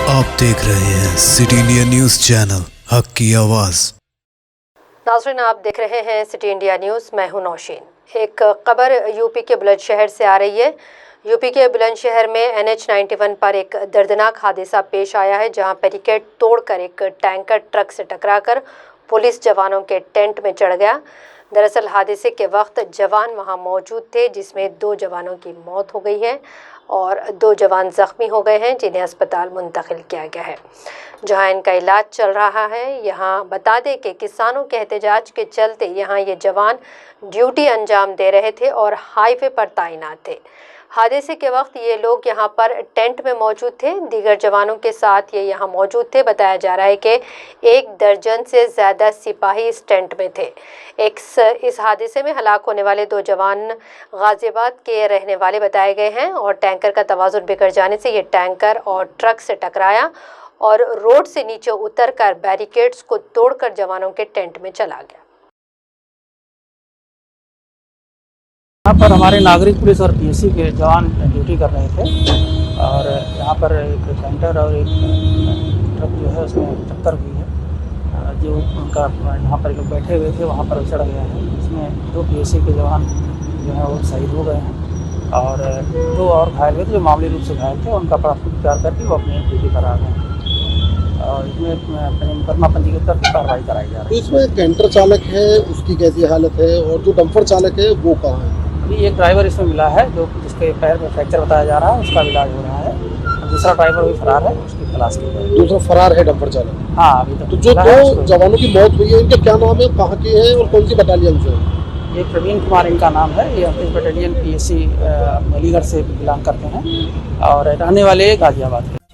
आप देख रहे हैं सिटी इंडिया न्यूज चैनल, हक की आवाज। नाज़रीन, आप देख रहे हैं सिटी इंडिया न्यूज़। मैं हूं नौशीन। एक खबर यूपी के बुलंदशहर से आ रही है। यूपी के बुलंदशहर में NH-91 पर एक दर्दनाक हादसा पेश आया है, जहां बैरिकेड तोड़कर एक टैंकर ट्रक से टकराकर पुलिस जवानों के टेंट में चढ़ गया। दरअसल हादसे के वक्त जवान वहां मौजूद थे, जिसमें 2 जवानों की मौत हो गई है और 2 जवान ज़ख्मी हो गए हैं, जिन्हें अस्पताल मुंतकिल किया गया है, जहां इनका इलाज चल रहा है। यहां बता दें कि किसानों के एहतजाज के चलते यहां ये जवान ड्यूटी अंजाम दे रहे थे और हाईवे पर तैनात थे। हादसे के वक्त ये लोग यहां पर टेंट में मौजूद थे, दीगर जवानों के साथ ये यहां मौजूद थे। बताया जा रहा है कि 1 दर्जन से ज़्यादा सिपाही इस टेंट में थे। इस हादसे में हलाक होने वाले 2 जवान गाजियाबाद के रहने वाले बताए गए हैं और टैंकर का तवाज़ुन बिगड़ जाने से ये टैंकर और ट्रक से टकराया और रोड से नीचे उतरकर बैरिकेड्स को तोड़कर जवानों के टेंट में चला गया। यहाँ पर हमारे नागरिक पुलिस और PSC के जवान ड्यूटी कर रहे थे और यहाँ पर एक टैंकर और एक ट्रक जो है उसमें टक्कर हुई है। जो उनका यहाँ पर लोग बैठे हुए थे वहाँ पर चढ़ गया है। इसमें 2 PSC के जवान जो है वो शहीद हो गए हैं और 2 और घायल हुए थे, जो मामूली रूप से घायल थे। उनका प्राथमिक उपचार करके वो अपने ड्यूटी पर आ गए हैं और इसमें मुकदमा पंजीकृत करके कार्रवाई कराई जा रही है। इसमें कैंटर चालक है, उसकी कैसी हालत है, और जो डंपर चालक है वो कहाँ है? अभी एक ड्राइवर इसमें मिला है, जो जिसके पैर में फ्रैक्चर बताया जा रहा है, उसका इलाज हो रहा है। दूसरा ड्राइवर भी फरार है, उसकी तलाश की जाएगी। दूसरा फरार है डंपर चालक? हाँ, अभी तक। तो जो 2 जवानों की मौत हुई है, इनके क्या नाम है, कहाँ के हैं और कौन सी बटालियन से? ये प्रवीण कुमार इनका नाम है। ये 38 बटालियन PSC अलीगढ़ से बिलोंग करते हैं और रहने वाले गाजियाबाद के।